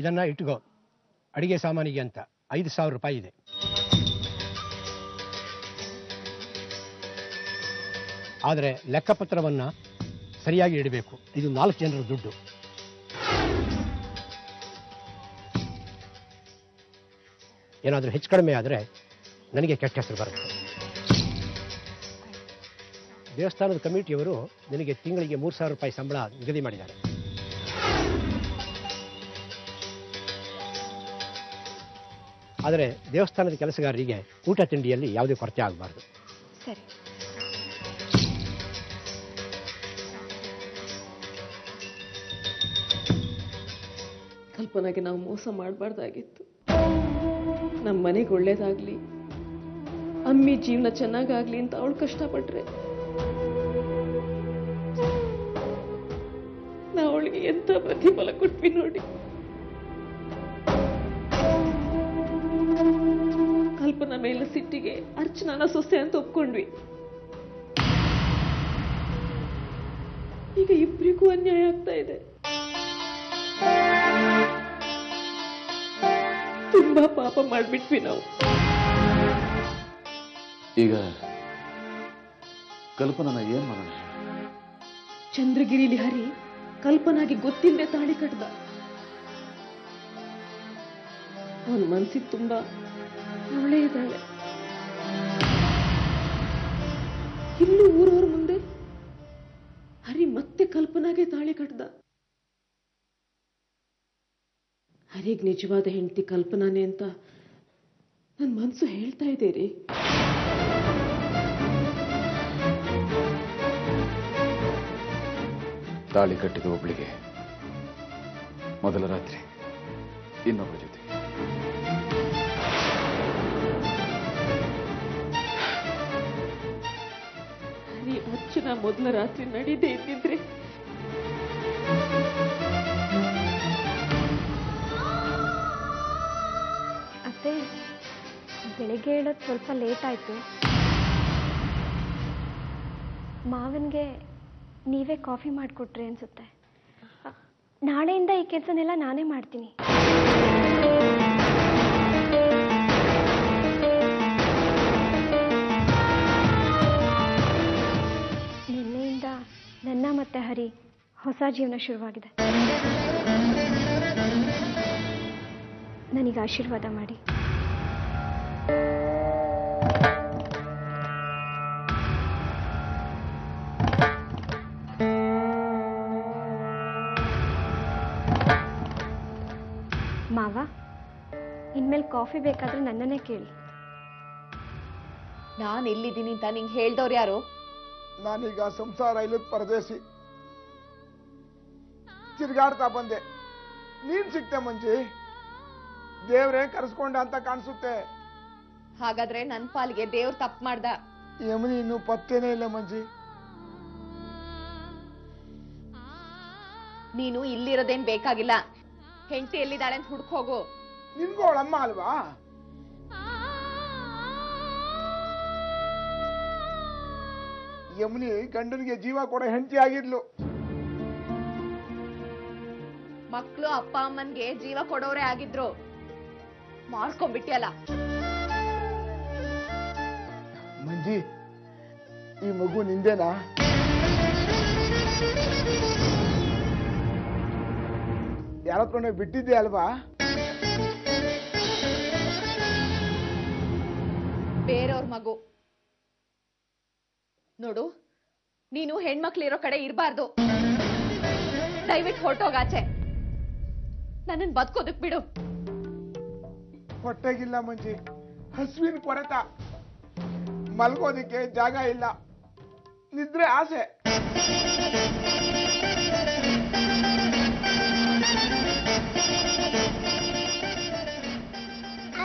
ಇದನ್ನು ಇಟ್ಕೋ, ಅಡಿಗೆ ಸಾಮಾನಿಗೆ ಅಂತ 5,000 ರೂಪಾಯಿ ಇದೆ. ಆದರೆ ಲೆಕ್ಕಪತ್ರವನ್ನು ಸರಿಯಾಗಿ ಇಡಬೇಕು. ಇದು 4 ಜನರ ದುಡ್ಡು. ಏನಾದರೂ ಹೆಚ್ಚು ಕಡಿಮೆ ಆದರೆ ನನಗೆ ಕೆಟ್ಟ ಹೆಸರು ಬರುತ್ತೆ. ದೇವಸ್ಥಾನದ ಕಮಿಟಿಯವರು ನನಗೆ ತಿಂಗಳಿಗೆ 3,000 ರೂಪಾಯಿ ಸಂಬಳ ನಿಗದಿ ಮಾಡಿದ್ದಾರೆ. ಆದರೆ ದೇವಸ್ಥಾನದ ಕೆಲಸಗಾರರಿಗೆ ಊಟ ತಿಂಡಿಯಲ್ಲಿ ಯಾವುದೇ ಕೊರತೆ ಆಗಬಾರ್ದು. ಸರಿ. ಕಲ್ಪನಾಗೆ ನಾವು ಮೋಸ ಮಾಡಬಾರ್ದಾಗಿತ್ತು. ನಮ್ಮ ಮನೆಗೆ ಒಳ್ಳೇದಾಗ್ಲಿ, ಅಮ್ಮಿ ಜೀವನ ಚೆನ್ನಾಗಾಗ್ಲಿ ಅಂತ ಅವಳು ಕಷ್ಟಪಟ್ರೆ ನಾವು ಅವಳಿಗೆ ಎಂತ ಪ್ರತಿಫಲ ಕೊಟ್ವಿ ನೋಡಿ. ಕಲ್ಪನಾ ಮೇಲೆ ಸಿಟ್ಟಿಗೆ ಅರ್ಚನಾನ ಸೊಸೆ ಅಂತ ಒಪ್ಕೊಂಡ್ವಿ. ಈಗ ಇಬ್ಬರಿಗೂ ಅನ್ಯಾಯ ಆಗ್ತಾ ಇದೆ. ತುಂಬಾ ಪಾಪ ಮಾಡ್ಬಿಟ್ವಿ ನಾವು. ಈಗ ಕಲ್ಪನಾನ ಏನ್ ಮಾಡೋಣ? ಚಂದ್ರಗಿರಿಲಿ ಹರಿ ಕಲ್ಪನಾಗಿ ಗೊತ್ತಿಲ್ಲದೆ ತಾಳಿ ಕಟ್ದ. ಅವನ ಮನ್ಸಿಗೆ ತುಂಬಾ ಅವಳೇ ಇದ್ದಾಳೆ. ಇನ್ನು ಊರವ್ರ ಮುಂದೆ ಹರಿ ಮತ್ತೆ ಕಲ್ಪನಾಗೆ ತಾಳಿ ಕಟ್ದ. ಹರಿಗ್ ನಿಜವಾದ ಹೆಂಡತಿ ಕಲ್ಪನಾನೇ ಅಂತ ನನ್ನ ಮನಸ್ಸು ಹೇಳ್ತಾ ಇದೆ ರೀ. ತಾಳಿ ಕಟ್ಟಿದ ಒಬ್ಳಿಗೆ ಮೊದಲ ರಾತ್ರಿ ಇನ್ನೊಬ್ಬರ ಜೊತೆ. ಹರಿ ಅರ್ಚನಾ ಮೊದಲ ರಾತ್ರಿ ನಡೀದೇ ಇದ್ದಿದ್ರೆ ಅತ್ತೆ, ಬೆಳಿಗ್ಗೆ ಹೇಳೋದು ಸ್ವಲ್ಪ ಲೇಟ್ ಆಯಿತು. ಮಾವನಿಗೆ ನೀವೇ ಕಾಫಿ ಮಾಡಿಕೊಟ್ರಿ ಅನ್ಸುತ್ತೆ. ನಾಳೆಯಿಂದ ಈ ಕೆಲಸನೆಲ್ಲ ನಾನೇ ಮಾಡ್ತೀನಿ. ನಿನ್ನೆಯಿಂದ ನನ್ನ ಮತ್ತೆ ಹರಿ ಹೊಸ ಜೀವನ ಶುರುವಾಗಿದೆ. ನನಗೆ ಆಶೀರ್ವಾದ ಮಾಡಿ. ಮಾವ, ಇನ್ಮೇಲೆ ಕಾಫಿ ಬೇಕಾದ್ರೆ ನನ್ನನ್ನೇ ಕೇಳಿ. ನಾನು ಎಲ್ಲಿದ್ದೀನಿ ಅಂತ ನಿಂಗೆ ಹೇಳ್ದವ್ರು ಯಾರು? ನಾನೀಗ ಸಂಸಾರ ಇಲ್ಲದ ಪರದೇಶಿ, ತಿರ್ಗಾಡ್ತಾ ಬಂದೆ. ನೀನ್ ಸಿಕ್ತೆ ಮಂಜಿ. ದೇವ್ರೇ ಕರೆಸ್ಕೊಂಡ ಅಂತ ಕಾಣಿಸುತ್ತೆ. ಹಾಗಾದ್ರೆ ನನ್ ಪಾಲಿಗೆ ದೇವ್ರು ತಪ್ಪು ಮಾಡ್ದ. ಯಮುನಿ ಇನ್ನು ಪತ್ತೇನೇ ಇಲ್ಲ ಮಂಜಿ. ನೀನು ಇಲ್ಲಿರೋದೇನ್ ಬೇಕಾಗಿಲ್ಲ. ಹೆಂಡತಿ ಎಲ್ಲಿದ್ದಾಳೆ ಅಂತ ಹುಡುಕ್ ಹೋಗು. ನಿನ್ಗೂ ಅವಳಮ್ಮ ಅಲ್ವಾ? ಯಮುನಿ ಗಂಡನಿಗೆ ಜೀವ ಕೊಡೋ ಹೆಂಡತಿ ಆಗಿದ್ಲು. ಮಕ್ಕಳು ಅಪ್ಪ ಅಮ್ಮನ್ಗೆ ಜೀವ ಕೊಡೋರೇ ಆಗಿದ್ರು. ಮಾಡ್ಕೊಂಡ್ಬಿಟ್ಟಿಯಲ್ಲ. ಮಂಜಿ, ಈ ಮಗು ನಿಂದೇನಾ? ಯಾರತ್ಕೊಂಡೆ ಬಿಟ್ಟಿದ್ದೆ ಅಲ್ವಾ? ಬೇರೆಯವ್ರ ಮಗು. ನೋಡು, ನೀನು ಹೆಣ್ಮಕ್ಳಿರೋ ಕಡೆ ಇರಬಾರ್ದು. ದಯವಿಟ್ಟು ಹೊರಟೋಗಾಚೆ. ನನ್ನನ್ನು ಬದುಕೋದಕ್ ಬಿಡು. ಹೊಟ್ಟೆಗಿಲ್ಲ ಮಂಜಿ, ಹಸುವಿನ ಕೊರೆತ. ಮಲ್ಗೋದಿಕ್ಕೆ ಜಾಗ ಇಲ್ಲ, ನಿದ್ರೆ ಆಸೆ.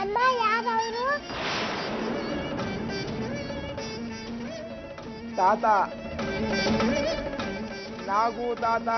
ಅಮ್ಮ, ಯಾರವರು? ತಾತ, ನಾಗು ತಾತ.